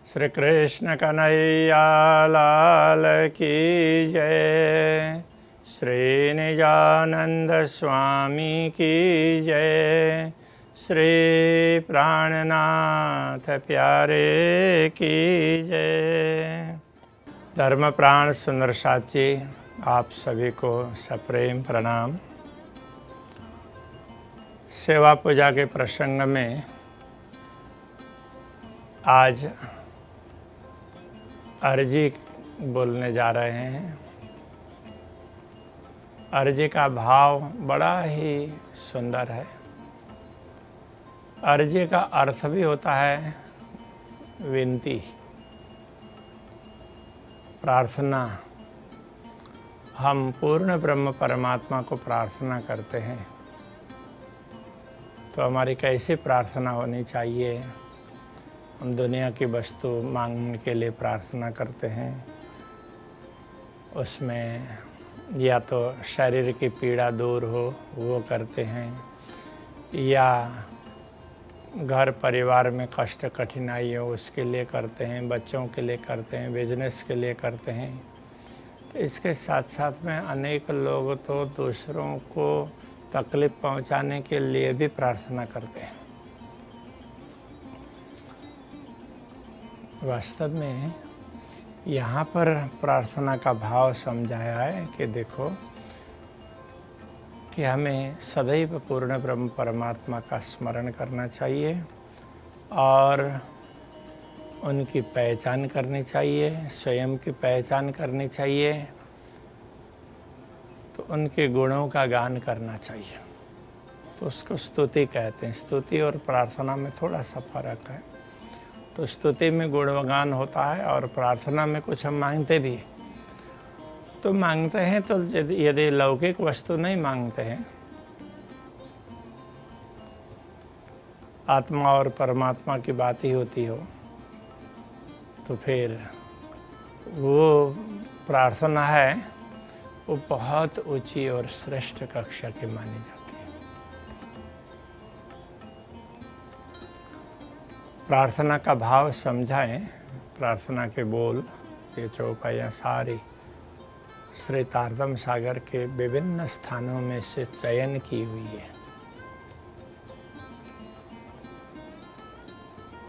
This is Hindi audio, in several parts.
श्री कृष्ण कन्हैया लाल की जय। श्री निजानंद स्वामी की जय। श्री प्राणनाथ प्यारे की जय। धर्म प्राण सुंदर साथी, आप सभी को सप्रेम प्रणाम। सेवा पूजा के प्रसंग में आज अर्जी बोलने जा रहे हैं। अर्जी का भाव बड़ा ही सुंदर है। अर्जी का अर्थ भी होता है विनती, प्रार्थना। हम पूर्ण ब्रह्म परमात्मा को प्रार्थना करते हैं तो हमारी कैसी प्रार्थना होनी चाहिए। हम दुनिया की वस्तु मांगने के लिए प्रार्थना करते हैं, उसमें या तो शरीर की पीड़ा दूर हो वो करते हैं, या घर परिवार में कष्ट कठिनाई हो उसके लिए करते हैं, बच्चों के लिए करते हैं, बिजनेस के लिए करते हैं। तो इसके साथ साथ में अनेक लोग तो दूसरों को तकलीफ पहुंचाने के लिए भी प्रार्थना करते हैं। वास्तव में यहाँ पर प्रार्थना का भाव समझाया है कि देखो कि हमें सदैव पूर्ण ब्रह्म परमात्मा का स्मरण करना चाहिए और उनकी पहचान करनी चाहिए, स्वयं की पहचान करनी चाहिए, तो उनके गुणों का गान करना चाहिए। तो उसको स्तुति कहते हैं। स्तुति और प्रार्थना में थोड़ा सा फर्क है। तो स्तुति में गुणगान होता है और प्रार्थना में कुछ हम मांगते भी हैं। तो मांगते हैं तो यदि लौकिक वस्तु नहीं मांगते हैं, आत्मा और परमात्मा की बात ही होती हो, तो फिर वो प्रार्थना है वो बहुत ऊंची और श्रेष्ठ कक्षा की मानी जाती है। प्रार्थना का भाव समझाएं। प्रार्थना के बोल, ये चौपाइयाँ सारी श्री तारतम सागर के विभिन्न स्थानों में से चयन की हुई है।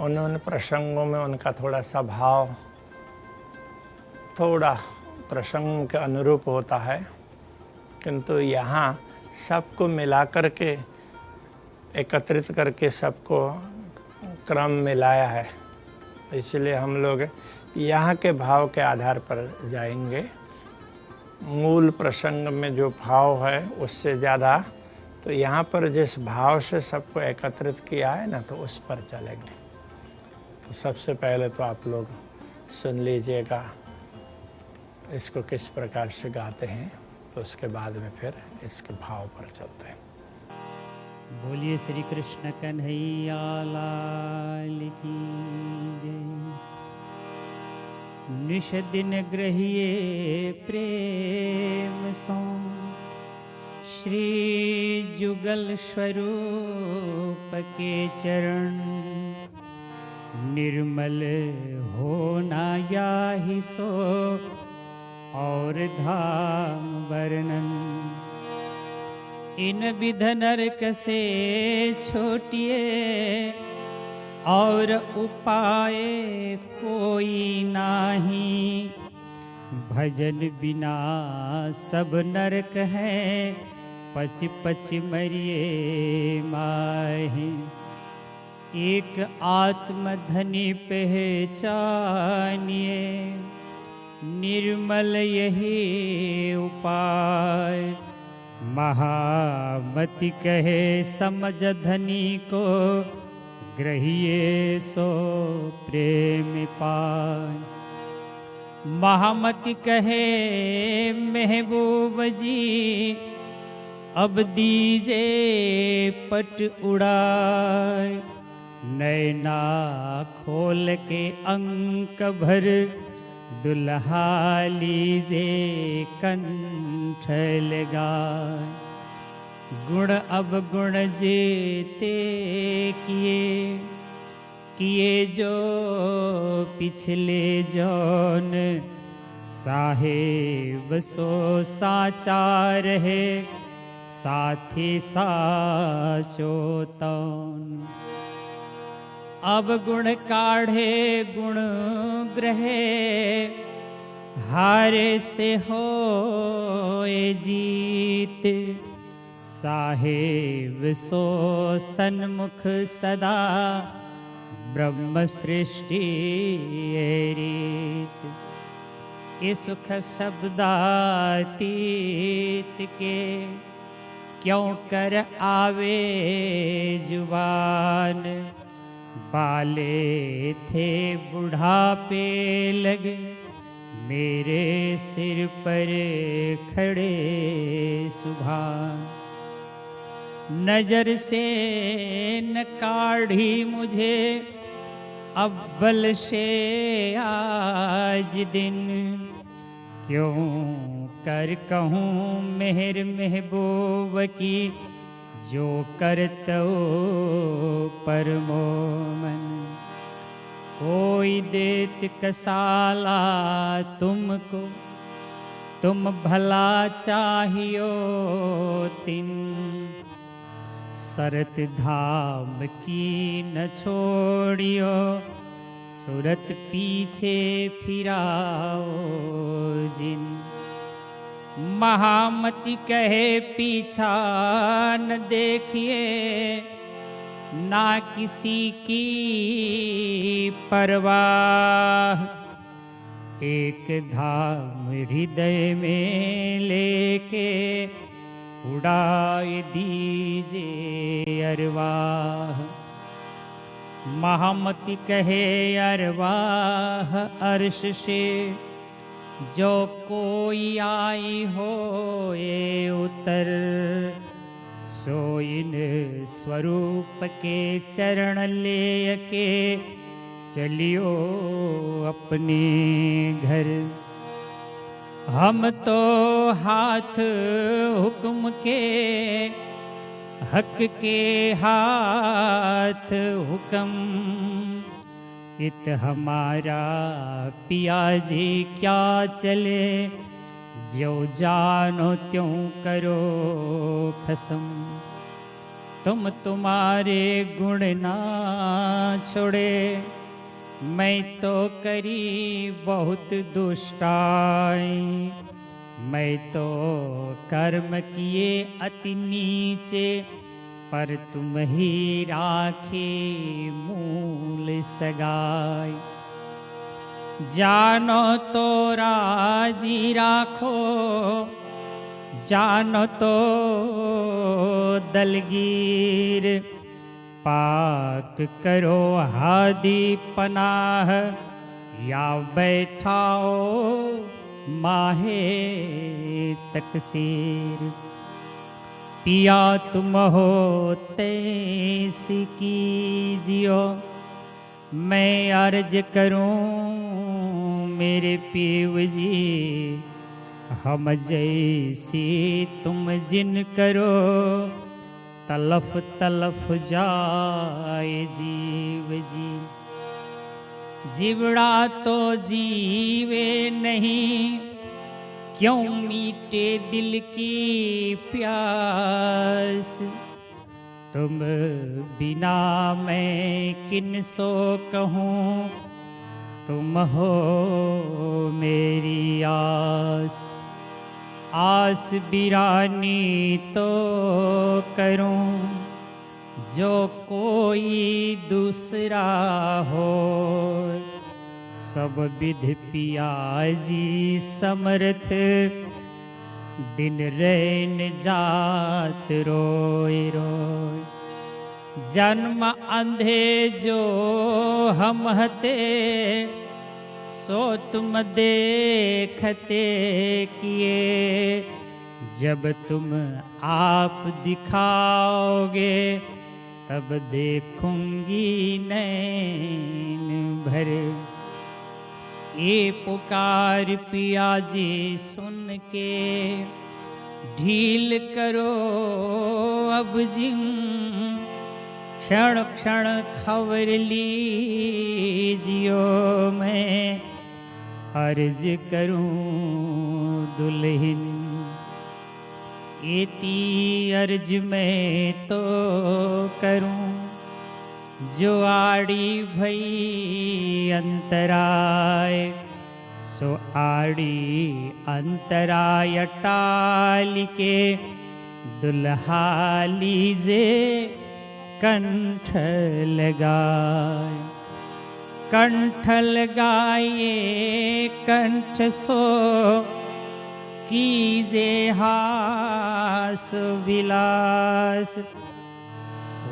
उन प्रसंगों में उनका थोड़ा सा भाव थोड़ा प्रसंग के अनुरूप होता है, किंतु यहाँ सबको मिलाकर के एकत्रित करके सबको क्रम मिलाया है। इसलिए हम लोग यहाँ के भाव के आधार पर जाएंगे। मूल प्रसंग में जो भाव है उससे ज़्यादा तो यहाँ पर जिस भाव से सबको एकत्रित किया है ना, तो उस पर चलेंगे। तो सबसे पहले तो आप लोग सुन लीजिएगा इसको किस प्रकार से गाते हैं, तो उसके बाद में फिर इसके भाव पर चलते हैं। बोलिए श्री कृष्ण कन्हैया लाल की जय। निश दिन ग्रहिए प्रेम सो श्री जुगल स्वरूप के चरण। निर्मल होना याहि सो और धाम वर्णन। इन विध नरक से छोटिए और उपाय कोई नाही। भजन बिना सब नरक है, पच पच मरिए माही। एक आत्मधनी पहचानिए, निर्मल यही उपाय। महामति कहे समझ धनी को, ग्रहिए सो प्रेम पाय। महामति कहे महबूब जी, अब दीजे पट उड़ाए। नैना खोल के अंक भर, दुल्हा लीजे कंठ लगाए। गुण अब गुण जेते किए, किए जो पिछले जौन, साहेब सो साचा रहे, साथी साचो तौन। अब गुण काढ़े गुण ग्रहे, हारे से होए जीत, साहेब सो सन्मुख सदा, ब्रह्म सृष्टि ये रीत। ये सुख शब्दातीत के, क्यों कर आवे जुबान, बाले थे बुढ़ापे लगे, मेरे सिर पर खड़े सुभान। नजर से न काढ़ी मुझे अव्वल से आज दिन, क्यों कर कहूँ मेहर महबूब की, जो करतो परमोमन। कोई देत कसाला तुमको, तुम भला चाहियो तिन, सरत धाम की न छोड़ियो, सुरत पीछे फिराओ जिन। महामति कहे पीछा न देखिए, ना किसी की परवाह, एक धाम हृदय में लेके, उड़ाए दीजिए अरवाह। महामति कहे अरवाह अर्श से, जो कोई आई हो ये उतर, सो इन स्वरूप के चरण ले के, चलियो अपने घर। हम तो हाथ हुक्म के, हक के हाथ हुक्म, इत हमारा पिया जी क्या चले, जो जानो त्यों करो खसम। तुम तुम्हारे गुण ना छोड़े, मैं तो करी बहुत दुष्टाई, मैं तो कर्म किए अति नीचे, पर तुम ही राखे मूल सगाई। जानो तो राजी राखो, जानो तो दलगीर, पाक करो हादी पनाह, या बैठाओ माहे तकसीर। पिया तुम हो तैसी कीजियो, मैं अर्ज करूं मेरे पीव जी, हम जैसी तुम जिन करो, तलफ तलफ जाए जीव जी। जीवड़ा तो जीवे नहीं, क्यों मीटे दिल की प्यास, तुम बिना मैं किन सो कहूँ, तुम हो मेरी आस। आस बिरानी तो करूं, जो कोई दूसरा हो, सब विध पिया जी समर्थ, दिन रैन जात रोए रोए। जन्म अंधे जो हम हते, सो तुम देखते किए, जब तुम आप दिखाओगे, तब देखूंगी नैन भर। ये पुकार पिया जी सुन के, ढील करो अब जिन, क्षण क्षण खबर लीजियो मैं अर्ज करूं दुल्हन। एती अर्ज मैं तो करूं जो आड़ी भई अंतराय, सो आड़ी अंतराय टाल के दुल्हा लीजे कंठ लगाए। कंठ लगाए कंठ सो कीजे हास विलास,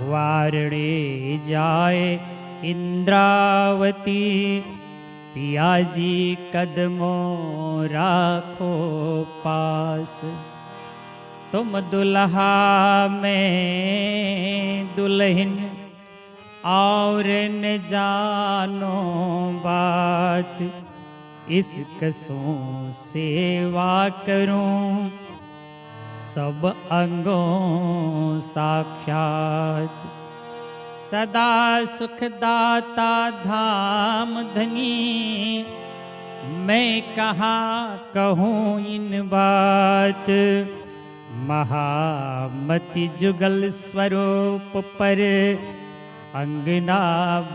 वारणे जाए इंद्रावती पियाजी कदमों राखो पास। तुम दुल्हा में दुल्हन और न जानो बात, इस कसों सेवा करूं सब अंगों साक्षात। सदा सुखदाता धाम धनी, मैं कहाँ कहूँ इन बात। महामति जुगल स्वरूप पर अंगना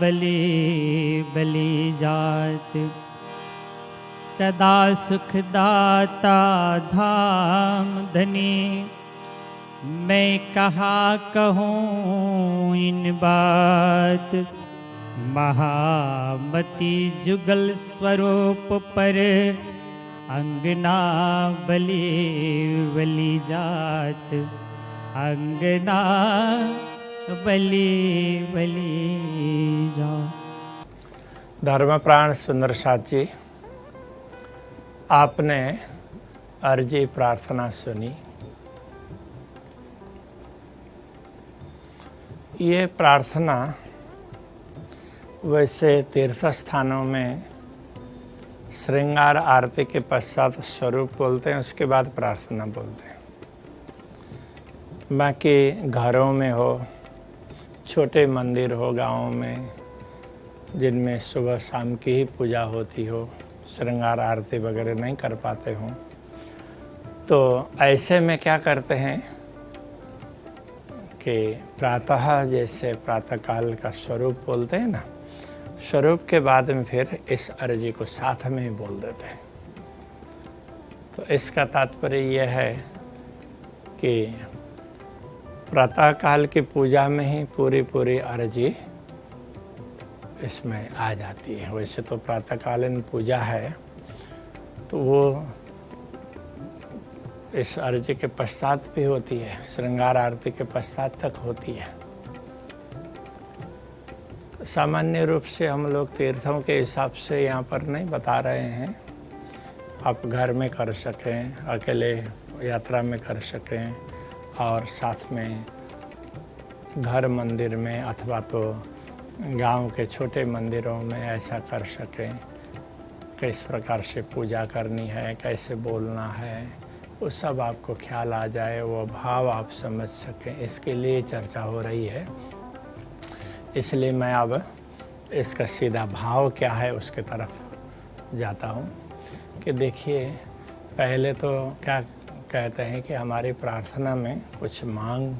बलि बलि जात। सदा सुखदाता धाम धनी, मैं कहाँ कहूँ इन बात। महामति जुगल स्वरूप पर अंगना बलि बलि जात। अंगना बलि बलि जात। धर्मप्राण सुंदर साथ जी, आपने अर्जी प्रार्थना सुनी। ये प्रार्थना वैसे तीर्थ स्थानों में श्रृंगार आरती के पश्चात स्वरूप बोलते हैं, उसके बाद प्रार्थना बोलते हैं। बाकी घरों में हो, छोटे मंदिर हो गाँव में, जिनमें सुबह शाम की ही पूजा होती हो, श्रृंगार आरती वगैरह नहीं कर पाते हों, तो ऐसे में क्या करते हैं कि प्रातः जैसे प्रातःकाल का स्वरूप बोलते हैं ना, स्वरूप के बाद में फिर इस अर्जी को साथ में ही बोल देते हैं। तो इसका तात्पर्य यह है कि प्रातःकाल की पूजा में ही पूरी अर्जी इसमें आ जाती है। वैसे तो प्रातःकालीन पूजा है तो वो इस अर्जी के पश्चात भी होती है, श्रृंगार आरती के पश्चात तक होती है। तो सामान्य रूप से हम लोग तीर्थों के हिसाब से यहाँ पर नहीं बता रहे हैं। आप घर में कर सकें, अकेले यात्रा में कर सकें, और साथ में घर मंदिर में अथवा तो गांव के छोटे मंदिरों में ऐसा कर सकें। किस प्रकार से पूजा करनी है, कैसे बोलना है, वो सब आपको ख्याल आ जाए, वो भाव आप समझ सकें, इसके लिए चर्चा हो रही है। इसलिए मैं अब इसका सीधा भाव क्या है उसके तरफ जाता हूँ कि देखिए, पहले तो क्या कहते हैं कि हमारी प्रार्थना में कुछ मांग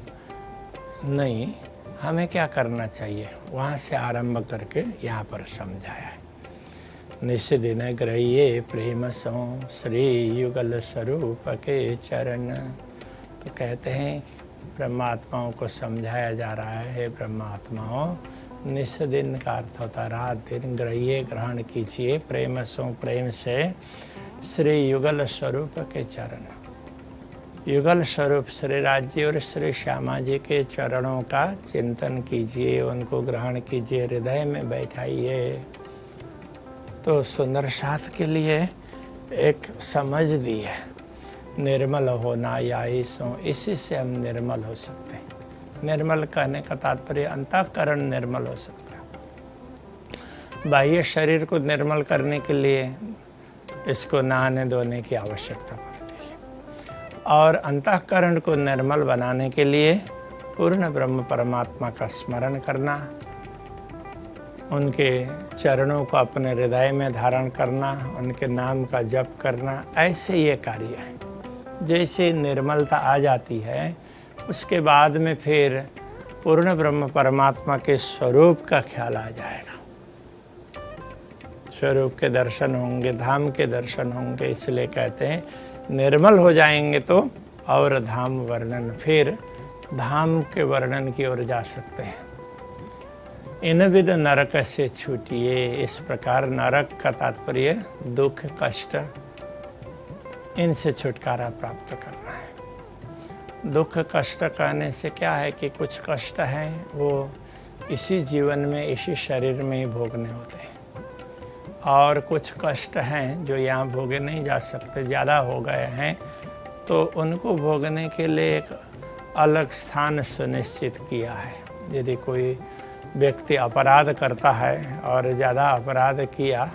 नहीं, हमें क्या करना चाहिए वहाँ से आरंभ करके यहाँ पर समझाया है। निष्दिन ग्रह्ये प्रेम सो श्री युगल स्वरूप के चरण। तो कहते हैं ब्रह्मात्माओं को समझाया जा रहा है, हे ब्रह्मात्माओं, निष्दिन का अर्थ होता है रात दिन, ग्रह्ये ग्रहण कीजिए, प्रेम सो प्रेम से श्री युगल स्वरूप के चरण। युगल स्वरूप श्री राज्य और श्री श्यामा जी के चरणों का चिंतन कीजिए, उनको ग्रहण कीजिए, हृदय में बैठाइए। तो सुंदर साथ के लिए एक समझ दी है, निर्मल होना याही सो, इसी से हम निर्मल हो सकते हैं। निर्मल कहने का तात्पर्य अंतःकरण निर्मल हो सकता है। बाह्य शरीर को निर्मल करने के लिए इसको नहाने धोने की आवश्यकता पड़ती है, और अंतःकरण को निर्मल बनाने के लिए पूर्ण ब्रह्म परमात्मा का स्मरण करना, उनके चरणों को अपने हृदय में धारण करना, उनके नाम का जप करना, ऐसे ये कार्य है। जैसे निर्मलता आ जाती है उसके बाद में फिर पूर्ण ब्रह्म परमात्मा के स्वरूप का ख्याल आ जाएगा। स्वरूप के दर्शन होंगे, धाम के दर्शन होंगे। इसलिए कहते हैं निर्मल हो जाएंगे तो और धाम वर्णन, फिर धाम के वर्णन की ओर जा सकते हैं। इन विध नरक से छूटिए, इस प्रकार नरक का तात्पर्य दुख कष्ट, इनसे छुटकारा प्राप्त करना है। दुख कष्ट कहने से क्या है कि कुछ कष्ट हैं वो इसी जीवन में इसी शरीर में ही भोगने होते हैं, और कुछ कष्ट हैं जो यहाँ भोगे नहीं जा सकते, ज़्यादा हो गए हैं तो उनको भोगने के लिए एक अलग स्थान सुनिश्चित किया है। यदि कोई व्यक्ति अपराध करता है और ज़्यादा अपराध किया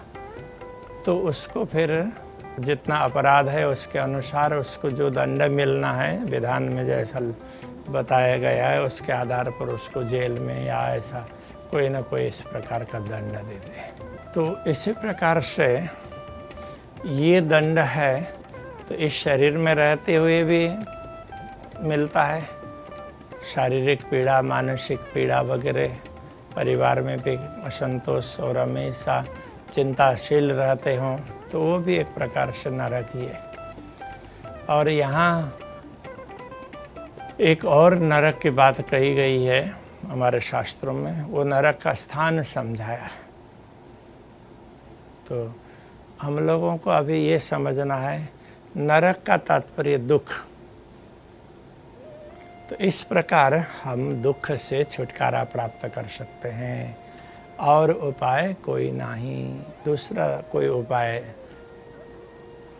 तो उसको फिर जितना अपराध है उसके अनुसार उसको जो दंड मिलना है विधान में जैसा बताया गया है उसके आधार पर उसको जेल में या ऐसा कोई ना कोई इस प्रकार का दंड देते हैं। तो इसी प्रकार से ये दंड है तो इस शरीर में रहते हुए भी मिलता है। शारीरिक पीड़ा, मानसिक पीड़ा वगैरह, परिवार में भी असंतोष और हमेशा चिंताशील रहते हों तो वो भी एक प्रकार से नरक ही है। और यहाँ एक और नरक की बात कही गई है हमारे शास्त्रों में, वो नरक का स्थान समझाया है। तो हम लोगों को अभी ये समझना है नरक का तात्पर्य दुख। तो इस प्रकार हम दुख से छुटकारा प्राप्त कर सकते हैं और उपाय कोई नहीं, दूसरा कोई उपाय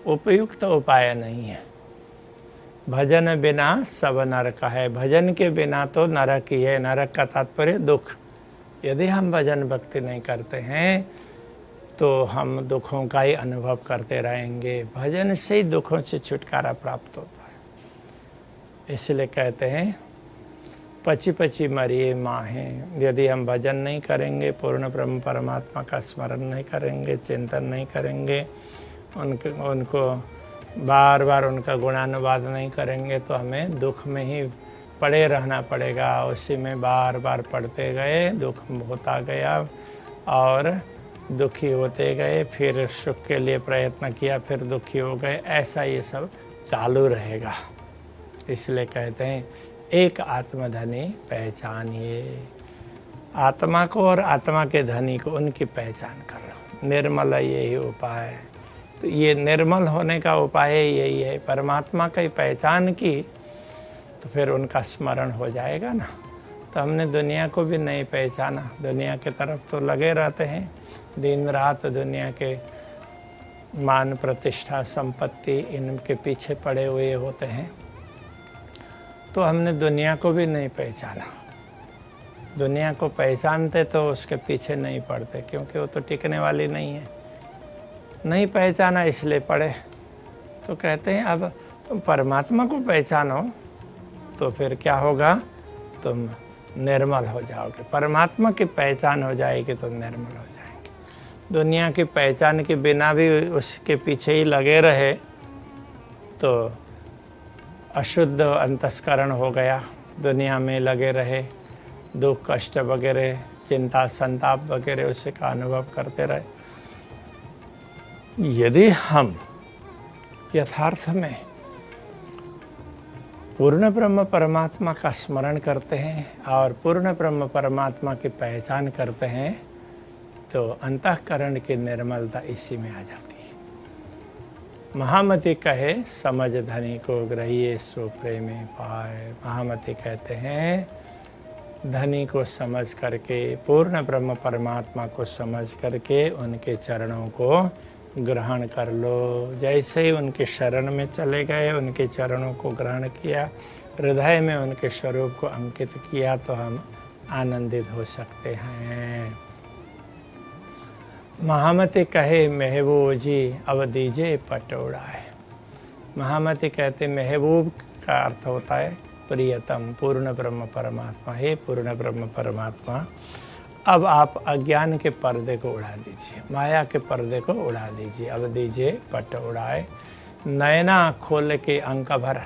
उपयुक्त उपाय नहीं है। भजन बिना सब नरक है, भजन के बिना तो नरक ही है। नरक का तात्पर्य दुख। यदि हम भजन भक्ति नहीं करते हैं तो हम दुखों का ही अनुभव करते रहेंगे। भजन से ही दुखों से छुटकारा प्राप्त होता है। इसलिए कहते हैं पची पची मरिए माहें। यदि हम भजन नहीं करेंगे, पूर्ण ब्रह्म परमात्मा का स्मरण नहीं करेंगे, चिंतन नहीं करेंगे, उनको बार बार उनका गुणानुवाद नहीं करेंगे तो हमें दुख में ही पड़े रहना पड़ेगा। उसी में बार बार पढ़ते गए, दुख होता गया और दुखी होते गए, फिर सुख के लिए प्रयत्न किया, फिर दुखी हो गए। ऐसा ये सब चालू रहेगा। इसलिए कहते हैं एक आत्मधनी पहचानिए। आत्मा को और आत्मा के धनी को उनकी पहचान करो। निर्मल यही उपाय है। तो ये निर्मल होने का उपाय यही है। परमात्मा की पहचान की तो फिर उनका स्मरण हो जाएगा ना। तो हमने दुनिया को भी नहीं पहचाना, दुनिया के तरफ तो लगे रहते हैं, दिन रात दुनिया के मान प्रतिष्ठा संपत्ति इनके पीछे पड़े हुए होते हैं। तो हमने दुनिया को भी नहीं पहचाना। दुनिया को पहचानते तो उसके पीछे नहीं पड़ते, क्योंकि वो तो टिकने वाली नहीं है। नहीं पहचाना इसलिए पड़े। तो कहते हैं अब तुम परमात्मा को पहचानो तो फिर क्या होगा, तुम निर्मल हो जाओगे। परमात्मा की पहचान हो जाएगी तो निर्मल हो जाएंगे। दुनिया की पहचान के बिना भी उसके पीछे ही लगे रहे तो अशुद्ध अंतस्करण हो गया। दुनिया में लगे रहे, दुख कष्ट वगैरह, चिंता संताप वगैरह उसे का अनुभव करते रहे। यदि हम यथार्थ में पूर्ण ब्रह्म परमात्मा का स्मरण करते हैं और पूर्ण ब्रह्म परमात्मा की पहचान करते हैं तो अंतःकरण की निर्मलता इसी में आ जाती है। महामति कहे समझ धनी को ग्रहिए सो प्रेमे पाए। महामति कहते हैं धनी को समझ करके, पूर्ण ब्रह्म परमात्मा को समझ करके उनके चरणों को ग्रहण कर लो। जैसे ही उनके शरण में चले गए, उनके चरणों को ग्रहण किया, हृदय में उनके स्वरूप को अंकित किया तो हम आनंदित हो सकते हैं। महामति कहे महबूब जी अब दीजिए पटोड़ा है। महामति कहते महबूब का अर्थ होता है प्रियतम पूर्ण ब्रह्म परमात्मा, हे पूर्ण ब्रह्म परमात्मा, अब आप अज्ञान के पर्दे को उड़ा दीजिए, माया के पर्दे को उड़ा दीजिए। अब दीजिए पट उड़ाए, नयना खोल के अंक भर,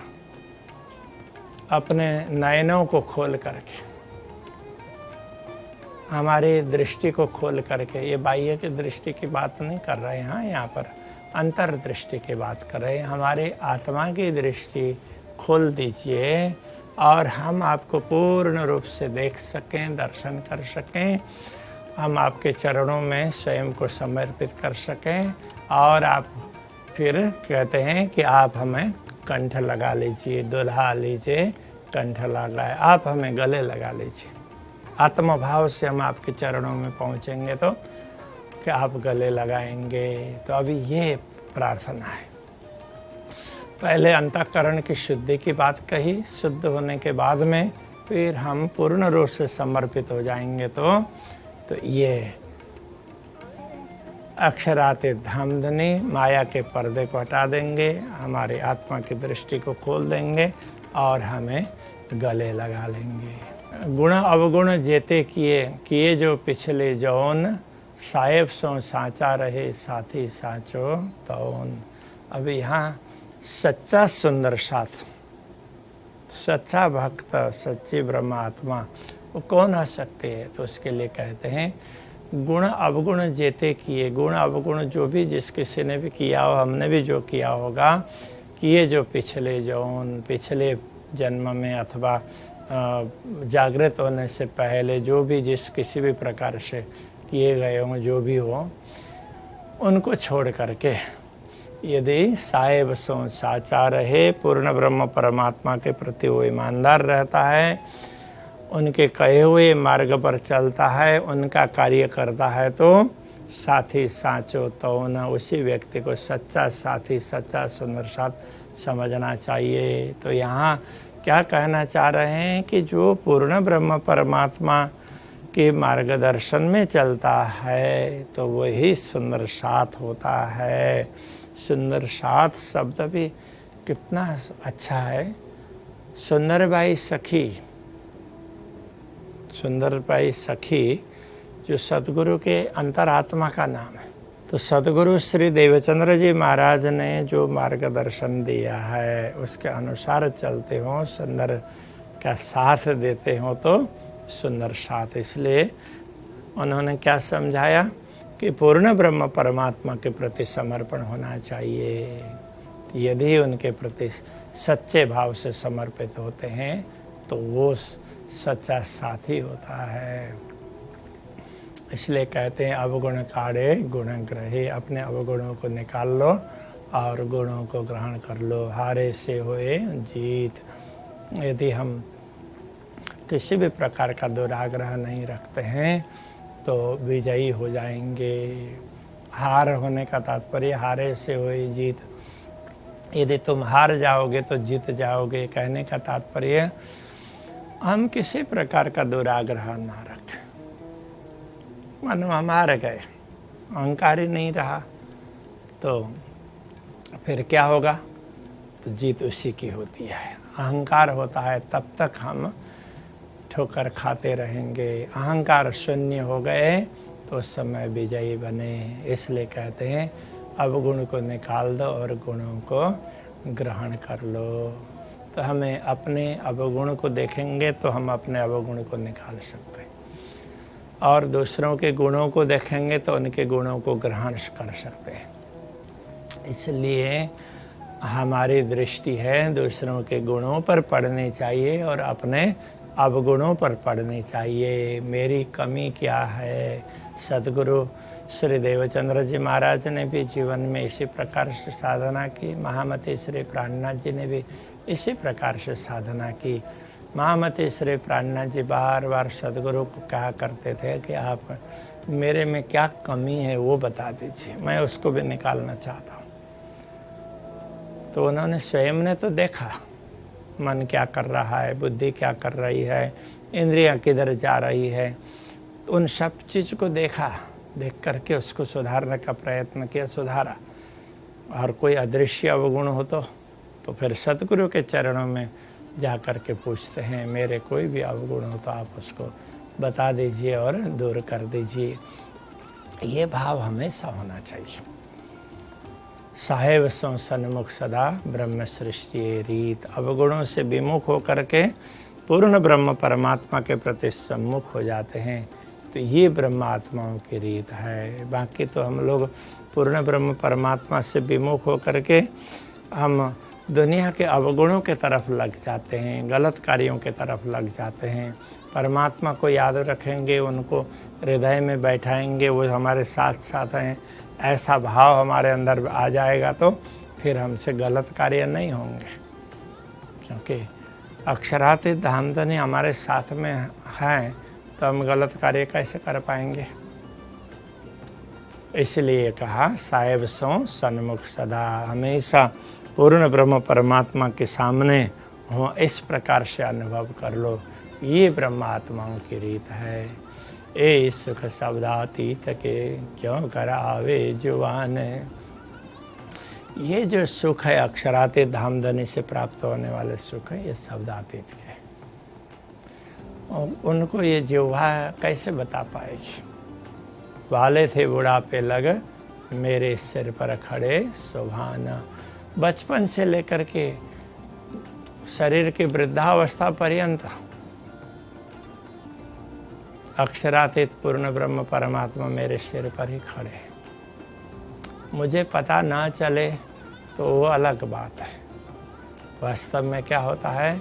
अपने नयनों को खोल करके, हमारी दृष्टि को खोल करके, ये बाह्य की दृष्टि की बात नहीं कर रहे हैं, यहाँ पर अंतर्दृष्टि की बात कर रहे हैं। हमारी आत्मा की दृष्टि खोल दीजिए और हम आपको पूर्ण रूप से देख सकें, दर्शन कर सकें, हम आपके चरणों में स्वयं को समर्पित कर सकें। और आप फिर कहते हैं कि आप हमें कंठ लगा लीजिए, दुल्हा लीजिए, कंठ लगाए, आप हमें गले लगा लीजिए। आत्मभाव से हम आपके चरणों में पहुंचेंगे तो कि आप गले लगाएंगे। तो अभी ये प्रार्थना है। पहले अंतःकरण की शुद्धि की बात कही, शुद्ध होने के बाद में फिर हम पूर्ण रूप से समर्पित हो जाएंगे तो ये अक्षराते धामधनी माया के पर्दे को हटा देंगे, हमारी आत्मा की दृष्टि को खोल देंगे और हमें गले लगा लेंगे। गुण अवगुण जेते किए जो पिछले जौन, साहेब सो साचा रहे साथी साचो तौन। अब यहाँ सच्चा सुंदर साथ, सच्चा भक्त, सच्ची ब्रह्मात्मा वो कौन हो सकते हैं? तो उसके लिए कहते हैं गुण अवगुण जेते किए। गुण अवगुण जो भी जिस किसी ने भी किया हो, हमने भी जो किया होगा, किए जो पिछले जौन, पिछले जन्म में अथवा जागृत होने से पहले जो भी जिस किसी भी प्रकार से किए गए हों, जो भी हो, उनको छोड़ करके यदि साहेब सो साचा रहे, पूर्ण ब्रह्म परमात्मा के प्रति वो ईमानदार रहता है, उनके कहे हुए मार्ग पर चलता है, उनका कार्य करता है, तो साथी साचो तो न, उसी व्यक्ति को सच्चा साथी, सच्चा सुंदर साथ समझना चाहिए। तो यहाँ क्या कहना चाह रहे हैं कि जो पूर्ण ब्रह्म परमात्मा के मार्गदर्शन में चलता है तो वही सुंदर साथ होता है। सुंदर साथ शब्द भी कितना अच्छा है। सुंदर बाई सखी, सुंदर बाई सखी जो सतगुरु के अंतरात्मा का नाम है। तो सतगुरु श्री देवचंद्र जी महाराज ने जो मार्गदर्शन दिया है उसके अनुसार चलते हो, सुंदर का साथ देते हो तो सुंदर साथ। इसलिए उन्होंने क्या समझाया कि पूर्ण ब्रह्म परमात्मा के प्रति समर्पण होना चाहिए। यदि उनके प्रति सच्चे भाव से समर्पित होते हैं तो वो सच्चा साथी होता है। इसलिए कहते हैं अवगुण काढ़े गुण ग्रहे, अपने अवगुणों को निकाल लो और गुणों को ग्रहण कर लो। हारे से होए जीत। यदि हम किसी भी प्रकार का दुराग्रह नहीं रखते हैं तो विजयी हो जाएंगे। हार होने का तात्पर्य हारे से होए जीत। यदि तुम हार जाओगे तो जीत जाओगे, कहने का तात्पर्य हम किसी प्रकार का दुराग्रह ना रखें। मानो हम हार गए, अहंकार ही नहीं रहा तो फिर क्या होगा? तो जीत उसी की होती है। अहंकार होता है तब तक हम ठोकर खाते रहेंगे। अहंकार शून्य हो गए तो उस समय विजयी बने। इसलिए कहते हैं अवगुण को निकाल दो और गुणों को ग्रहण कर लो। तो हमें अपने अवगुण को देखेंगे तो हम अपने अवगुण को निकाल सकते हैं, और दूसरों के गुणों को देखेंगे तो उनके गुणों को ग्रहण कर सकते हैं। इसलिए हमारी दृष्टि है दूसरों के गुणों पर पड़नी चाहिए और अपने अवगुणों पर पड़नी चाहिए। मेरी कमी क्या है? सद्गुरु श्री देवचंद्र जी महाराज ने भी जीवन में इसी प्रकार से साधना की। महामती श्री प्राणनाथ जी ने भी इसी प्रकार से साधना की। महामती श्री प्राणनाथ जी बार बार सद्गुरु को कहा करते थे कि आप मेरे में क्या कमी है वो बता दीजिए, मैं उसको भी निकालना चाहता हूँ। तो उन्होंने स्वयं ने तो देखा मन क्या कर रहा है, बुद्धि क्या कर रही है, इंद्रियां किधर जा रही है, तो उन सब चीज़ को देखा, देख करके उसको सुधारने का प्रयत्न किया, सुधारा। और कोई अदृश्य अवगुण हो तो फिर सतगुरु के चरणों में जा कर के पूछते हैं मेरे कोई भी अवगुण हो तो आप उसको बता दीजिए और दूर कर दीजिए। ये भाव हमेशा होना चाहिए। साहेब सो सन्मुख सदा ब्रह्म सृष्टि रीत। अवगुणों से विमुख होकर के पूर्ण ब्रह्म परमात्मा के प्रति सम्मुख हो जाते हैं, तो ये ब्रह्म आत्माओं की रीत है। बाकी तो हम लोग पूर्ण ब्रह्म परमात्मा से विमुख होकर के हम दुनिया के अवगुणों के तरफ लग जाते हैं, गलत कार्यों के तरफ लग जाते हैं। परमात्मा को याद रखेंगे, उनको हृदय में बैठाएंगे, वो हमारे साथ साथ हैं, ऐसा भाव हमारे अंदर आ जाएगा तो फिर हमसे गलत कार्य नहीं होंगे। क्योंकि अक्षरातीत धामधनी हमारे साथ में हैं तो हम गलत कार्य कैसे कर पाएंगे। इसलिए कहा साहेब सो सन्मुख सदा, हमेशा पूर्ण ब्रह्म परमात्मा के सामने हो, इस प्रकार से अनुभव कर लो। ये ब्रह्म आत्माओं की रीत है। ए सुख शब्दातीत के क्यों कर आवे जुबान। ये जो सुख है अक्षरातीत धामधनी से प्राप्त होने वाले सुख है, ये शब्दातीत के, और उनको ये जिह्वा कैसे बता पाएगी। वाले थे बुढ़ापे लग मेरे सिर पर खड़े सुभाना। बचपन से लेकर के शरीर की वृद्धावस्था पर्यंत अक्षरातीत पूर्ण ब्रह्म परमात्मा मेरे सिर पर ही खड़े। मुझे पता ना चले तो वो अलग बात है। वास्तव में क्या होता है,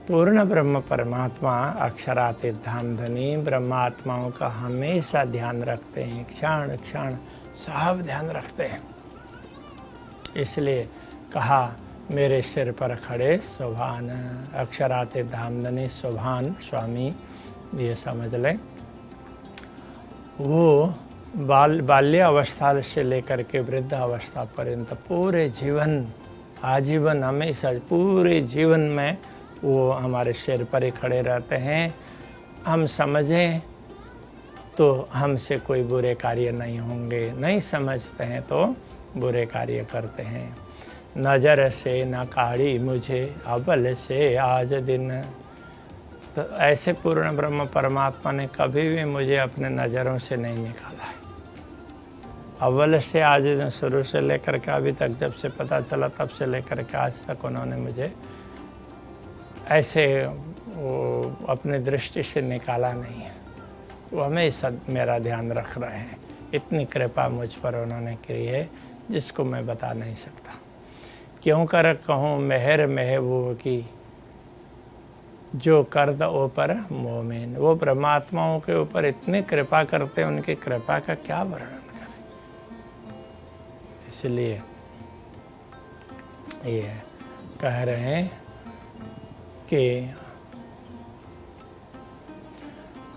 पूर्ण ब्रह्म परमात्मा अक्षरातीत धामधनी ब्रह्मात्माओं का हमेशा ध्यान रखते हैं, क्षण क्षण सब ध्यान रखते हैं। इसलिए कहा मेरे सिर पर खड़े सुभान। अक्षरातीत धामधनी सुभान स्वामी, ये समझ लें। वो बाल्य अवस्था से लेकर के वृद्ध अवस्था पर्यंत पूरे जीवन, आजीवन, हमेशा पूरे जीवन में वो हमारे सिर पर ही खड़े रहते हैं। हम समझें तो हमसे कोई बुरे कार्य नहीं होंगे, नहीं समझते हैं तो बुरे कार्य करते हैं। नज़र से न काढ़ी मुझे अबल से आज दिन। तो ऐसे पूर्ण ब्रह्म परमात्मा ने कभी भी मुझे अपने नज़रों से नहीं निकाला है। अव्वल से आज दिन, शुरू से लेकर के अभी तक, जब से पता चला तब से लेकर के आज तक उन्होंने मुझे ऐसे वो अपनी दृष्टि से निकाला नहीं है। वो हमेशा मेरा ध्यान रख रहे हैं। इतनी कृपा मुझ पर उन्होंने की है जिसको मैं बता नहीं सकता। क्यों कर कहूँ मेहर महबूब की, जो करद ऊपर मोमिन। वो परमात्माओं के ऊपर इतनी कृपा करते हैं, उनकी कृपा का क्या वर्णन करें। इसलिए ये कह रहे हैं कि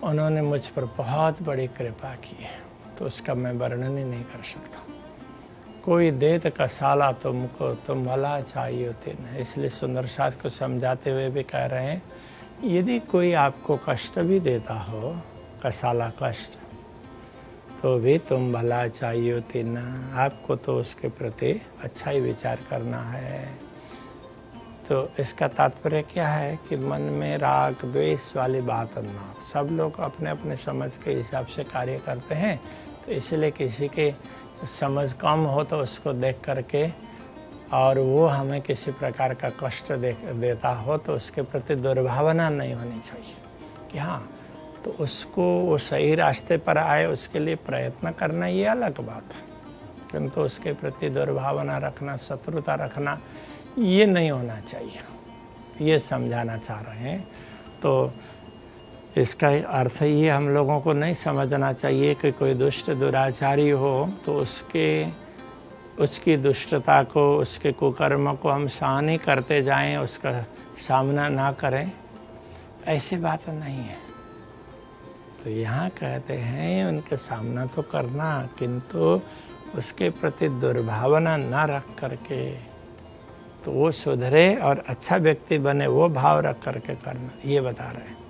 उन्होंने मुझ पर बहुत बड़ी कृपा की है, तो उसका मैं वर्णन ही नहीं कर सकता। कोई देत का साला तुमको, तुम भला चाहिए तीन। इसलिए सुंदर साथ को समझाते हुए भी कह रहे हैं, यदि कोई आपको कष्ट भी देता हो, कसाला कष्ट, तो भी तुम भला चाहिए तीन। आपको तो उसके प्रति अच्छा ही विचार करना है। तो इसका तात्पर्य क्या है कि मन में राग द्वेष वाली बात ना। सब लोग अपने अपने समझ के हिसाब से कार्य करते हैं, तो इसलिए किसी के समझ कम हो तो उसको देख करके और वो हमें किसी प्रकार का कष्ट देता हो तो उसके प्रति दुर्भावना नहीं होनी चाहिए कि हाँ, तो उसको वो सही रास्ते पर आए उसके लिए प्रयत्न करना, ये अलग बात है। किंतु उसके प्रति दुर्भावना रखना, शत्रुता रखना, ये नहीं होना चाहिए। ये समझाना चाह रहे हैं। तो इसका अर्थ ये हम लोगों को नहीं समझना चाहिए कि कोई दुष्ट दुराचारी हो तो उसकी दुष्टता को, उसके कुकर्म को हम सहन करते जाएं, उसका सामना ना करें, ऐसी बात नहीं है। तो यहाँ कहते हैं उनके सामना तो करना, किंतु उसके प्रति दुर्भावना ना रख करके, तो वो सुधरे और अच्छा व्यक्ति बने, वो भाव रख करके करना, ये बता रहे हैं।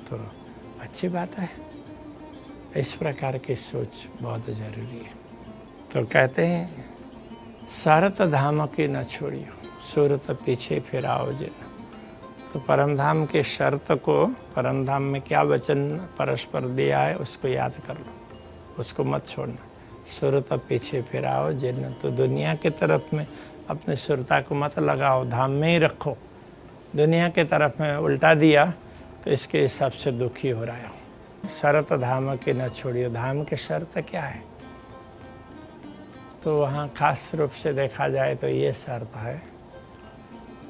तो अच्छी बात है, इस प्रकार की सोच बहुत ज़रूरी है। तो कहते हैं शरत धाम की न छोड़ियो, सूरत पीछे फिराओ जिन। तो परमधाम के शर्त को, परमधाम में क्या वचन परस्पर दिया है उसको याद कर लो, उसको मत छोड़ना। सूरत पीछे फिराओ जिन। तो दुनिया की तरफ में अपने सुरता को मत लगाओ, धाम में ही रखो। दुनिया के तरफ में उल्टा दिया तो इसके हिसाब से दुखी हो रहा है। शर्त धाम की न छोड़ियो। धाम की शर्त क्या है? तो वहाँ खास रूप से देखा जाए तो ये शर्त है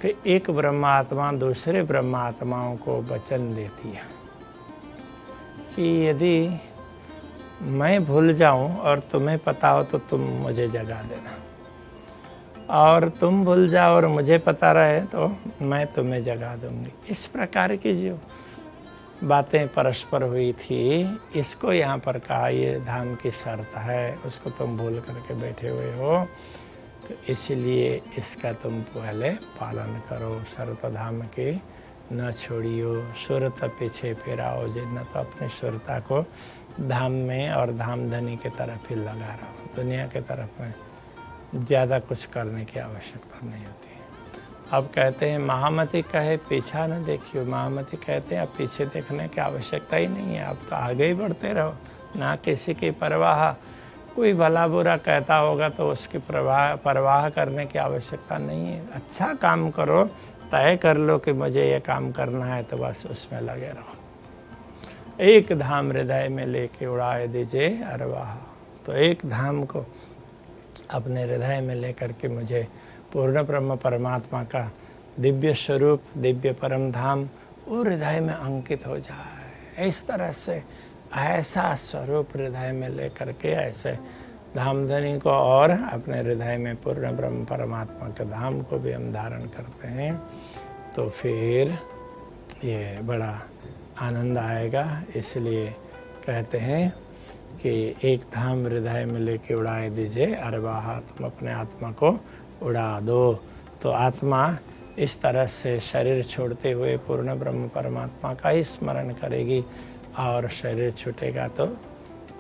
कि एक ब्रह्मात्मा दूसरे ब्रह्मात्माओं को वचन देती है कि यदि मैं भूल जाऊं और तुम्हें पता हो तो तुम मुझे जगा देना, और तुम भूल जाओ और मुझे पता रहे तो मैं तुम्हें जगा दूंगी। इस प्रकार की जो बातें परस्पर हुई थी, इसको यहाँ पर कहा ये धाम की शर्त है, उसको तुम भूल करके बैठे हुए हो, तो इसलिए इसका तुम पहले पालन करो। शर्त धाम की न छोड़ियो, सुरत पीछे फिराओ जिन। तो अपनी सुरता को धाम में और धामधनी के तरफ ही लगा रहो। दुनिया के तरफ में ज़्यादा कुछ करने की आवश्यकता नहीं होती। अब कहते हैं महामती कहे पीछा न देखियो। महामती कहते हैं अब पीछे देखने की आवश्यकता ही नहीं है, अब तो आगे ही बढ़ते रहो, ना किसी की परवाह। कोई भला बुरा कहता होगा तो उसकी परवाह करने की आवश्यकता नहीं है। अच्छा काम करो, तय कर लो कि मुझे ये काम करना है, तो बस उसमें लगे रहो। एक धाम हृदय में लेके उड़ाए दीजिए अरवाह। तो एक धाम को अपने हृदय में लेकर के मुझे पूर्ण ब्रह्म परमात्मा का दिव्य स्वरूप, दिव्य परम धाम वो हृदय में अंकित हो जाए। इस तरह से ऐसा स्वरूप हृदय में लेकर के ऐसे धामधनी को और अपने हृदय में पूर्ण ब्रह्म परमात्मा के धाम को भी हम धारण करते हैं, तो फिर ये बड़ा आनंद आएगा। इसलिए कहते हैं कि एक धाम हृदय में लेके उड़ाए दीजिए अरवाह। तुम अपने आत्मा को उड़ा दो। तो आत्मा इस तरह से शरीर छोड़ते हुए पूर्ण ब्रह्म परमात्मा का ही स्मरण करेगी, और शरीर छूटेगा तो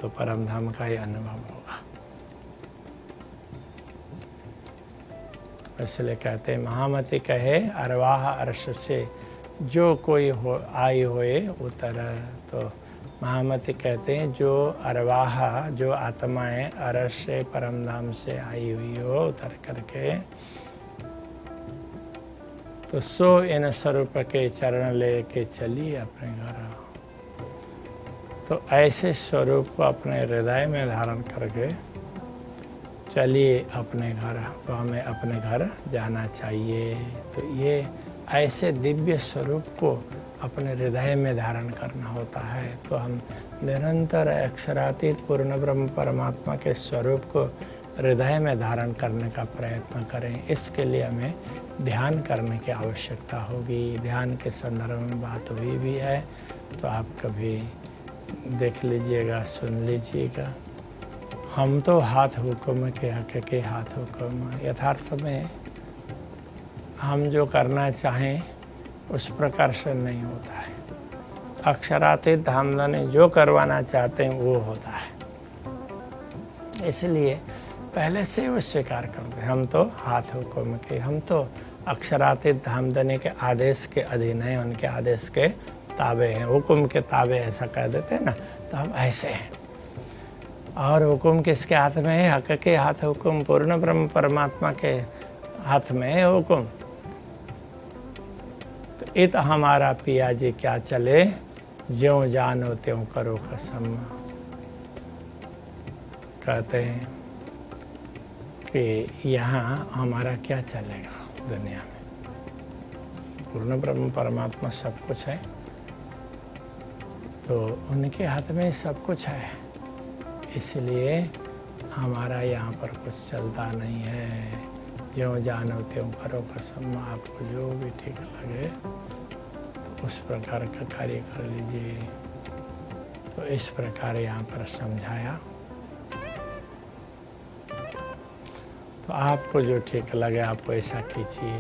परम धाम का ही अनुभव होगा। इसलिए कहते हैं महामती कहे अरवाह अर्श से जो कोई हो आई होए उतर। तो महामती कहते हैं जो अरवाह, जो आत्माएं अर्श से परम धाम से आई हुई हो उतर करके, तो सो इन स्वरूप के चरण लेके चली अपने घर। तो ऐसे स्वरूप को अपने हृदय में धारण करके चलिए अपने घर। तो हमें अपने घर जाना चाहिए। तो ये ऐसे दिव्य स्वरूप को अपने हृदय में धारण करना होता है। तो हम निरंतर अक्षरातीत पूर्ण ब्रह्म परमात्मा के स्वरूप को हृदय में धारण करने का प्रयत्न करें। इसके लिए हमें ध्यान करने की आवश्यकता होगी। ध्यान के संदर्भ में बात हुई भी है, तो आप कभी देख लीजिएगा, सुन लीजिएगा। हम तो हाथ हुक्म के हक के हाथ हुक्म। यथार्थ में हम जो करना चाहें उस प्रकार से नहीं होता है। अक्षरातीत धामधनी जो करवाना चाहते हैं वो होता है। इसलिए पहले से वो स्वीकार करते हैं, हम तो हाथ हुक्म के, हम तो अक्षरातीत धामधनी के आदेश के अधीन हैं, उनके आदेश के ताबे हैं। हुक्म के ताबे ऐसा कह देते हैं ना, तो हम ऐसे हैं। और हुक्म किसके हाथ में है? हक के हाथ हुक्म, पूर्ण ब्रह्म परमात्मा के हाथ में है हुक्म। तो इत हमारा पिया जी क्या चले, ज्यों जानो त्यों करो कसम। कहते हैं कि यहाँ हमारा क्या चलेगा दुनिया में। पूर्ण ब्रह्म परमात्मा सब कुछ है, तो उनके हाथ में सब कुछ है। इसलिए हमारा यहाँ पर कुछ चलता नहीं है। ज्यों जानो त्यों करो कसम। आपको जो भी ठीक लगे तो उस प्रकार का कार्य कर लीजिए। तो इस प्रकार यहाँ पर समझाया। तो आपको जो ठीक लगे आप वैसा कीजिए।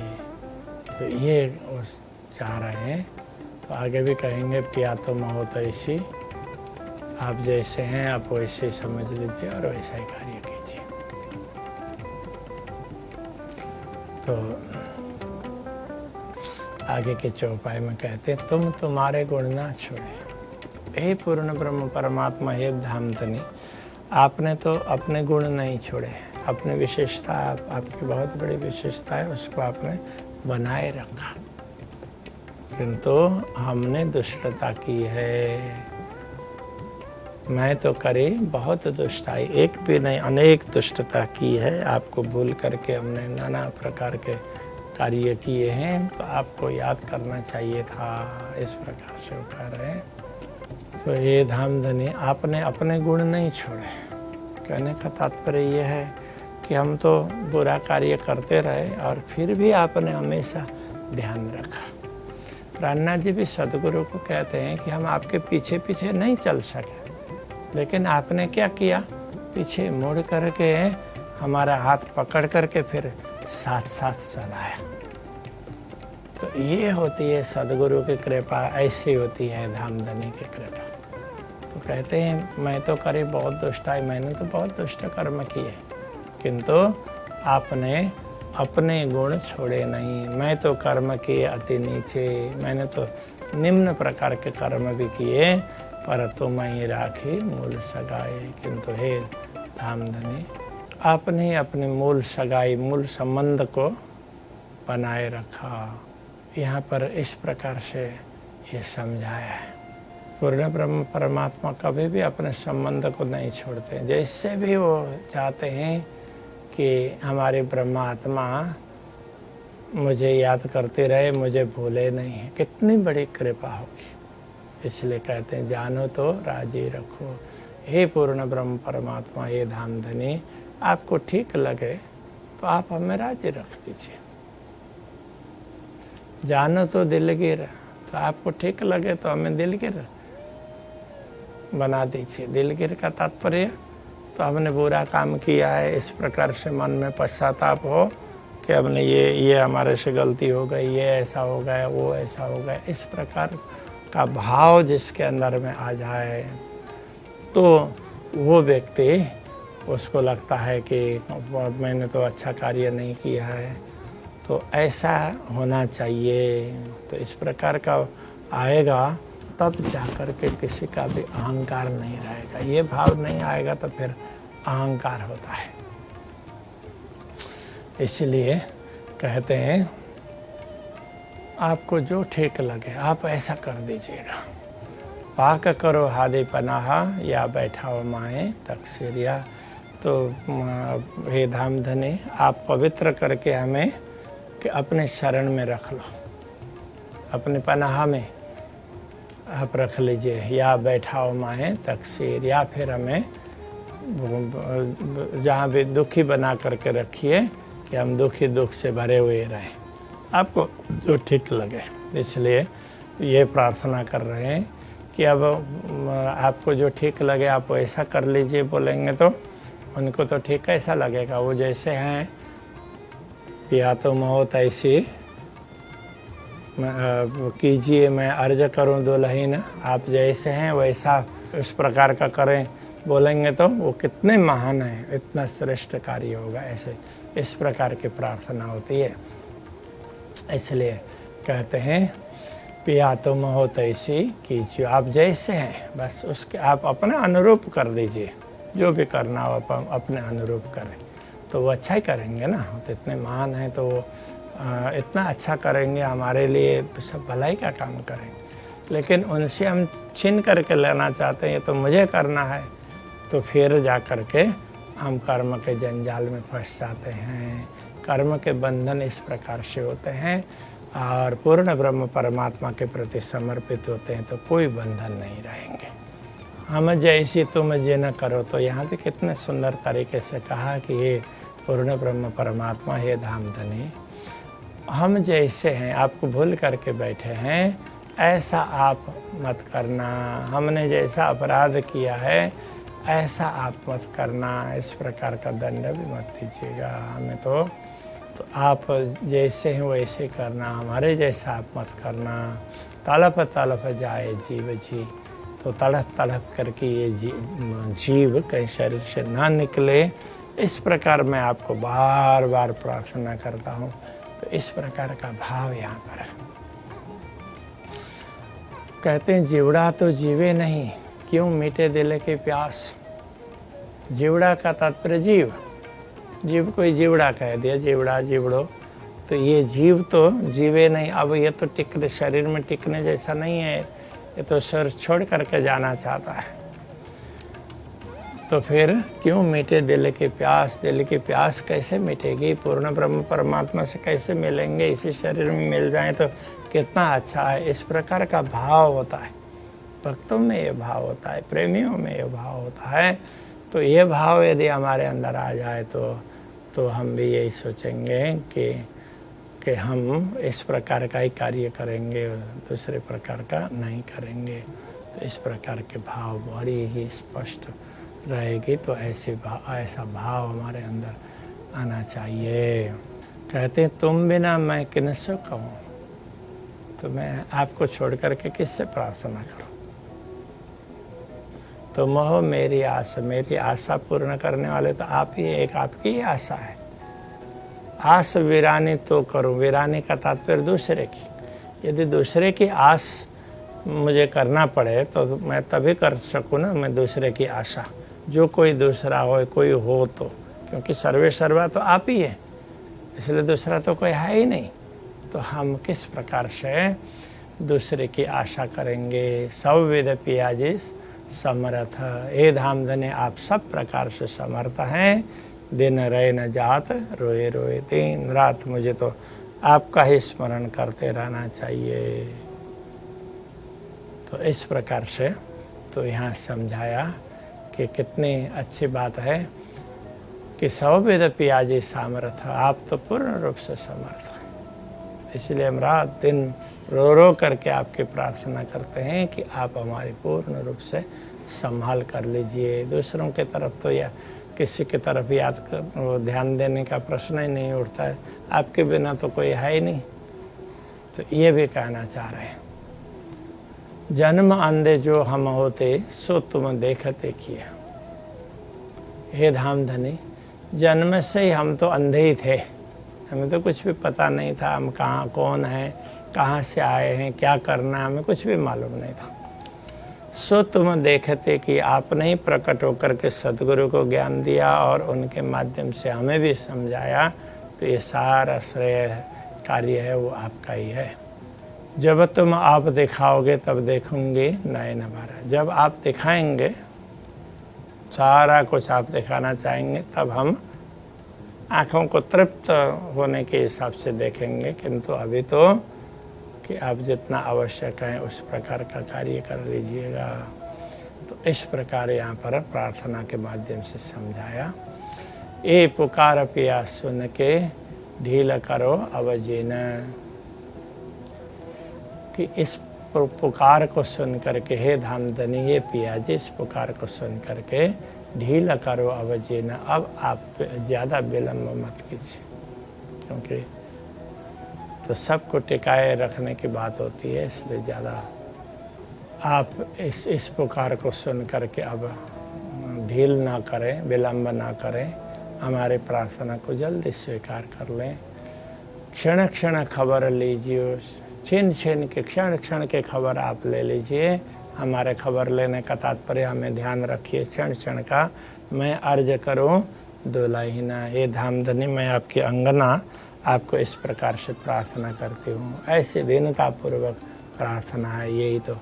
तो ये चाह रहे हैं। तो आगे भी कहेंगे पिया तो महो तो ऐसी, आप जैसे हैं आप वैसे ही समझ लीजिए और वैसा ही कार्य कीजिए। तो आगे के चौपाई में कहते हैं, तुम तुम्हारे गुण ना छोड़े। हे पूर्ण ब्रह्म परमात्मा, हे धामधनी, आपने तो अपने गुण नहीं छोड़े, अपनी विशेषता, आपकी बहुत बड़ी विशेषता है, उसको आपने बनाए रखा, किंतु हमने दुष्टता की है। मैं तो करे बहुत दुष्टाई, एक भी नहीं अनेक दुष्टता की है, आपको भूल करके हमने नाना प्रकार के कार्य किए हैं, तो आपको याद करना चाहिए था। इस प्रकार से वो कह रहे हैं। तो ये धामधनी, आपने अपने गुण नहीं छोड़े। कहने का तात्पर्य यह है कि हम तो बुरा कार्य करते रहे और फिर भी आपने हमेशा ध्यान रखा। प्राणनाथ जी भी सदगुरु को कहते हैं कि हम आपके पीछे पीछे नहीं चल सके, लेकिन आपने क्या किया, पीछे मुड़ करके हमारा हाथ पकड़ करके फिर साथ साथ चलाया। तो ये होती है सदगुरु की कृपा, ऐसी होती है धामधनी की कृपा। तो कहते हैं, मैं तो करे बहुत दुष्टाई, मैंने तो बहुत दुष्ट कर्म किए, किंतु आपने अपने गुण छोड़े नहीं। मैं तो कर्म किए अति नीचे, मैंने तो निम्न प्रकार के कर्म भी किए, पर तुम ही राखी मूल सगाई। किंतु हे धामधनी, आपने अपने मूल सगाई, मूल संबंध को बनाए रखा। यहाँ पर इस प्रकार से ये समझाया है। पूर्ण ब्रह्म परमात्मा कभी भी अपने संबंध को नहीं छोड़ते। जैसे भी वो चाहते हैं कि हमारे ब्रह्मात्मा मुझे याद करते रहे, मुझे भूले नहीं, कितनी बड़ी कृपा होगी। इसलिए कहते हैं, जानो तो राजी रखो। हे पूर्ण ब्रह्म परमात्मा, हे धामधनी, आपको ठीक लगे तो आप हमें राजी रख दीजिए। जानो तो दिलगिर, तो आपको ठीक लगे तो हमें दिलगिर बना दीजिए। दिलगिर का तात्पर्य, तो हमने बुरा काम किया है, इस प्रकार से मन में पश्चाताप हो कि हमने ये हमारे से गलती हो गई, ये ऐसा हो गया, वो ऐसा हो गया, इस प्रकार का भाव जिसके अंदर में आ जाए, तो वो व्यक्ति, उसको लगता है कि मैंने तो अच्छा कार्य नहीं किया है, तो ऐसा होना चाहिए। तो इस प्रकार का आएगा, तब जाकर के किसी का भी अहंकार नहीं रहेगा। ये भाव नहीं आएगा तो फिर अहंकार होता है। इसलिए कहते हैं, आपको जो ठीक लगे आप ऐसा कर दीजिएगा। पाक करो हादे पनाहा, या बैठाओ माए तकसीरिया। तो हे धामधनी, आप पवित्र करके हमें कि अपने शरण में रख लो, अपने पनाह में आप रख लीजिए। या बैठाओ माए तकसीर, या फिर हमें जहाँ भी दुखी बना करके रखिए कि हम दुखी दुख से भरे हुए रहें, आपको जो ठीक लगे। इसलिए ये प्रार्थना कर रहे हैं कि अब आपको जो ठीक लगे आप ऐसा कर लीजिए। बोलेंगे तो उनको तो ठीक कैसा लगेगा, वो जैसे हैं, या तो मौत ऐसी कीजिए मैं अर्ज करूं दुल्हीन, आप जैसे हैं वैसा उस प्रकार का करें। बोलेंगे तो वो कितने महान हैं, इतना श्रेष्ठ कार्य होगा। ऐसे इस प्रकार की प्रार्थना होती है। इसलिए कहते हैं, पिया तुम हो तैसी कीजिए, आप जैसे हैं बस उसके आप अपने अनुरूप कर दीजिए। जो भी करना हो आप अपने अनुरूप करें, तो वो अच्छा ही करेंगे ना। तो इतने महान हैं तो वो इतना अच्छा करेंगे हमारे लिए, सब भलाई का काम करेंगे। लेकिन उनसे हम छीन करके लेना चाहते हैं, तो मुझे करना है, तो फिर जा कर के हम कर्म के जंजाल में फंस जाते हैं। कर्म के बंधन इस प्रकार से होते हैं, और पूर्ण ब्रह्म परमात्मा के प्रति समर्पित होते हैं तो कोई बंधन नहीं रहेंगे। हम जैसी तुम जे न करो, तो यहाँ भी कितने सुंदर तरीके से कहा कि ये पूर्ण ब्रह्म परमात्मा, हे धामधनी, हम जैसे हैं, आपको भूल करके बैठे हैं, ऐसा आप मत करना। हमने जैसा अपराध किया है ऐसा आप मत करना, इस प्रकार का दंड भी मत दीजिएगा हमें। तो आप जैसे हैं वैसे करना, हमारे जैसा आप मत करना। तड़प तड़प जाए जीव जी, तो तड़प तड़प करके ये जीव कहीं शरीर से ना निकले, इस प्रकार मैं आपको बार बार प्रार्थना करता हूँ। तो इस प्रकार का भाव यहाँ पर है। कहते हैं जीवड़ा तो जीवे नहीं, क्यों मिटे दिल की प्यास। जीवड़ा का तात्पर्य जीव, जीव कोई जीवड़ा कह दिया, जीवड़ा जीवड़ो, तो ये जीव तो जीवे नहीं। अब ये तो टिकने, शरीर में टिकने जैसा नहीं है, ये तो शरीर छोड़ करके जाना चाहता है। तो फिर क्यों मिटे दिल की प्यास। दिल की प्यास कैसे मिटेगी, पूर्ण ब्रह्म परमात्मा से कैसे मिलेंगे, इसी शरीर में मिल जाए तो कितना अच्छा है। इस प्रकार का भाव होता है, भक्तों में ये भाव होता है, प्रेमियों में ये भाव होता है। तो ये भाव यदि हमारे अंदर आ जाए तो हम भी यही सोचेंगे कि हम इस प्रकार का ही कार्य करेंगे, दूसरे प्रकार का नहीं करेंगे। तो इस प्रकार के भाव बड़ी ही स्पष्ट रहेगी। तो ऐसा भाव हमारे अंदर आना चाहिए। कहते हैं तुम बिना मैं किनसे कहूँ, तो मैं आपको छोड़ करके किससे प्रार्थना करूँ। तो मोह मेरी आशा, मेरी आशा पूर्ण करने वाले तो आप ही, एक आपकी ही आशा है। आस वीरानी तो करूँ, वीरानी का तात्पर्य दूसरे की। यदि दूसरे की आस मुझे करना पड़े तो मैं तभी कर सकूँ ना, मैं दूसरे की आशा, जो कोई दूसरा हो, कोई हो तो, क्योंकि सर्वे सर्वा तो आप ही है, इसलिए दूसरा तो कोई है ही नहीं। तो हम किस प्रकार से दूसरे की आशा करेंगे। सब विद पियाजी समर्थ, हे धाम धने आप सब प्रकार से समर्थ हैं। दिन रहे न जात रोए रोए, दिन रात मुझे तो आपका ही स्मरण करते रहना चाहिए। तो इस प्रकार से तो यहाँ समझाया कि कितनी अच्छी बात है कि सब वेद पियाजी सामर्थ, आप तो पूर्ण रूप से समर्थ हैं। इसलिए हम रात दिन रो रो करके आपकी प्रार्थना करते हैं कि आप हमारी पूर्ण रूप से संभाल कर लीजिए। दूसरों के तरफ तो या किसी की तरफ याद कर ध्यान देने का प्रश्न ही नहीं उठता है, आपके बिना तो कोई है ही नहीं। तो ये भी कहना चाह रहे हैं, जन्म अंधे जो हम होते सो तुम देखते किया। हे धाम धनी, जन्म से ही हम तो अंधे ही थे, हमें तो कुछ भी पता नहीं था, हम कहाँ कौन हैं, कहाँ से आए हैं, क्या करना है, हमें कुछ भी मालूम नहीं था। सो तुम देखते कि आपने ही प्रकट होकर के सदगुरु को ज्ञान दिया और उनके माध्यम से हमें भी समझाया। तो ये सारा श्रेय कार्य है वो आपका ही है। जब तुम आप दिखाओगे तब देखूंगे नयन भरा, जब आप दिखाएंगे सारा कुछ आप दिखाना चाहेंगे तब हम आँखों को तृप्त होने के हिसाब से देखेंगे। किंतु अभी तो कि आप जितना आवश्यक है उस प्रकार का कार्य कर लीजिएगा। तो इस प्रकार यहाँ पर प्रार्थना के माध्यम से समझाया। ए पुकार पिया सुन के ढील करो अवजीन, कि इस पुकार को सुन करके, हे धामधनी ये पिया जी, इस पुकार को सुन करके ढील करो अवजीन, अब आप ज़्यादा विलम्ब मत कीजिए। क्योंकि तो सबको टिकाए रखने की बात होती है, इसलिए ज़्यादा आप इस पुकार को सुन करके अब ढील ना करें, विलम्ब ना करें, हमारे प्रार्थना को जल्दी स्वीकार कर लें। क्षण क्षण खबर लीजिए, क्षण क्षण के खबर आप ले लीजिए। हमारे खबर लेने का तात्पर्य हमें ध्यान रखिए, क्षण क्षण का। मैं अर्ज करूं दुलाहिना, हे धामधनी मैं आपकी अंगना आपको इस प्रकार से प्रार्थना करती हूँ। ऐसे दीनतापूर्वक प्रार्थना है, यही तो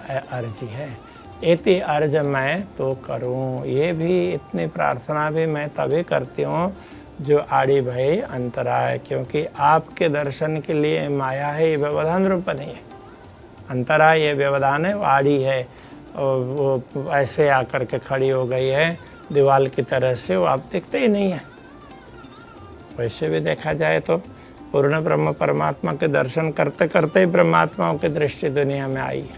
अर्जी है। इति अर्ज मैं तो करूँ, ये भी इतनी प्रार्थना भी मैं तभी करती हूँ जो आड़ी भय अंतराय, क्योंकि आपके दर्शन के लिए माया है, ये व्यवधान रूप नहीं है। अंतराय ये व्यवधान है, वो आड़ी है, और वो ऐसे आकर के खड़ी हो गई है दीवार की तरह से, वो आप दिखते ही नहीं है। वैसे भी देखा जाए तो पूर्ण ब्रह्म परमात्मा के दर्शन करते करते ही ब्रह्मात्माओं की दृष्टि दुनिया में आई है।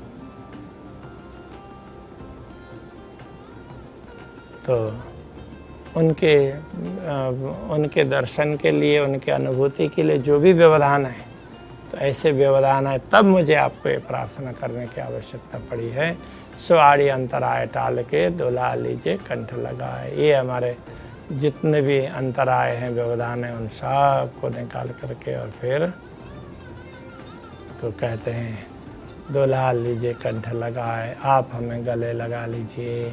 तो उनके दर्शन के लिए, उनके अनुभूति के लिए जो भी व्यवधान है, तो ऐसे व्यवधान है, तब मुझे आपको ये प्रार्थना करने की आवश्यकता पड़ी है। सो आड़ी अंतराय टाल के दुला लीजिए कंठ लगाए। ये हमारे जितने भी अंतराय हैं, व्यवधान हैं, उन सब को निकाल करके और फिर तो कहते हैं दुल्हा लीजिए कंठ लगाए, आप हमें गले लगा लीजिए।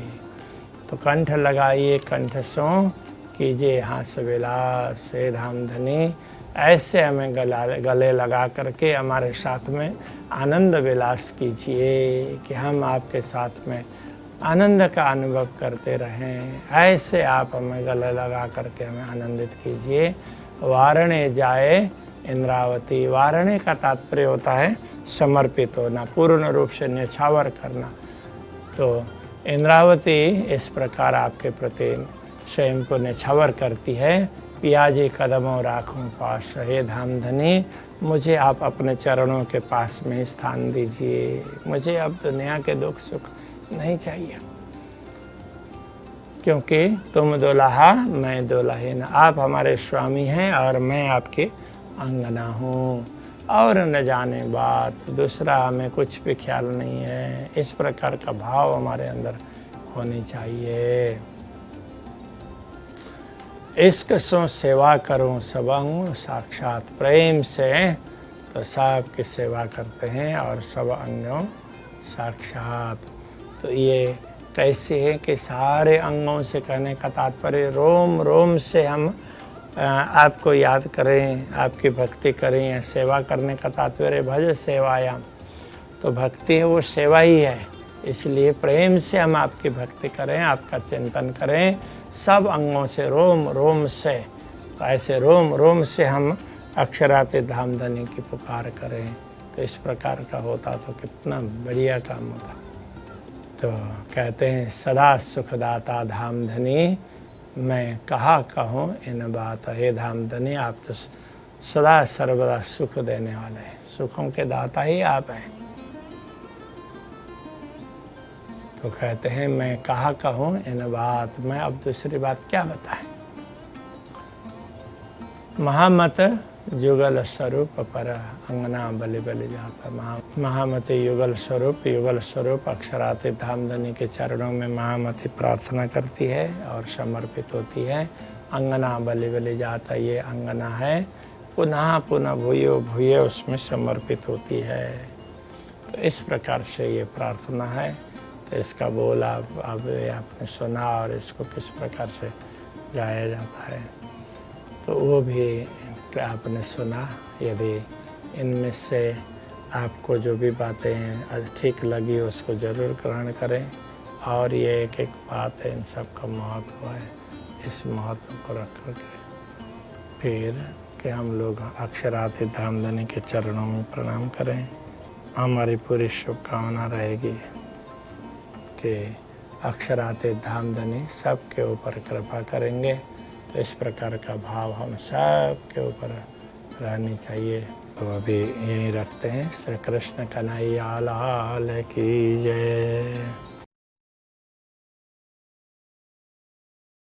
तो कंठ लगाइए, कंठ सो कीजिए हास विलास हे धाम धनी। ऐसे हमें गले लगा करके हमारे साथ में आनंद विलास कीजिए कि हम आपके साथ में आनंद का अनुभव करते रहें। ऐसे आप हमें गले लगा करके हमें आनंदित कीजिए। वारणे जाए इंद्रावती। वारणे का तात्पर्य होता है समर्पित होना, पूर्ण रूप से न्यौछावर करना। तो इंद्रावती इस प्रकार आपके प्रति स्वयं को न्यौछावर करती है। पियाजी कदमों राखूं पास, हे धाम धनी मुझे आप अपने चरणों के पास में स्थान दीजिए। मुझे अब दुनिया के दुख सुख नहीं चाहिए, क्योंकि तुम दुल्हा मैं दुल्हन। आप हमारे स्वामी हैं और मैं आपके अंगना हूँ, और न जाने बात दूसरा हमें कुछ भी ख्याल नहीं है। इस प्रकार का भाव हमारे अंदर होनी चाहिए। इश्क सो सेवा करूं सब अंग साक्षात। प्रेम से तो सब की सेवा करते हैं और सब अंगों साक्षात। तो ये कैसे है कि सारे अंगों से कहने का तात्पर्य रोम रोम से हम आपको याद करें, आपकी भक्ति करें। या सेवा करने का तात्पर्य भज सेवायाम, तो भक्ति है वो सेवा ही है। इसलिए प्रेम से हम आपकी भक्ति करें, आपका चिंतन करें सब अंगों से, रोम रोम से। तो ऐसे रोम रोम से हम अक्षराते धाम धनी की पुकार करें। तो इस प्रकार का होता तो कितना बढ़िया काम होता। तो कहते हैं सदा सुखदाता धाम धनी, मैं कहा कहूँ इन बात। हे धाम धनी आप तो सदा सर्वदा सुख देने वाले हैं, सुखों के दाता ही आप हैं। तो कहते हैं मैं कहा कहूँ इन बात, मैं अब दूसरी बात क्या बताएं। महामत युगल स्वरूप पर अंगना बलि बलि जाता। महामति युगल स्वरूप अक्षराते धाम धनी के चरणों में महामति प्रार्थना करती है और समर्पित होती है। अंगना बलि बलि जाता, ये अंगना है, पुनः पुनः भूयो भूयो उसमें समर्पित होती है। तो इस प्रकार से ये प्रार्थना है। तो इसका बोल अब आपने सुना और इसको किस प्रकार से गाया जाता है तो वो भी आपने सुना। यदि इनमें से आपको जो भी बातें ठीक लगी उसको ज़रूर ग्रहण करें। और ये एक एक बात है, इन सब का महत्व है। इस महत्व को रख करके फिर कि हम लोग अक्षराते धाम धनी के चरणों में प्रणाम करें। हमारी पूरी शुभकामना रहेगी कि अक्षराते धाम धनी सबके ऊपर कृपा करेंगे। तो इस प्रकार का भाव हम सब के ऊपर रहनी चाहिए। तो अभी यहीं रखते हैं। श्री कृष्ण कन्हैया लाल की जय।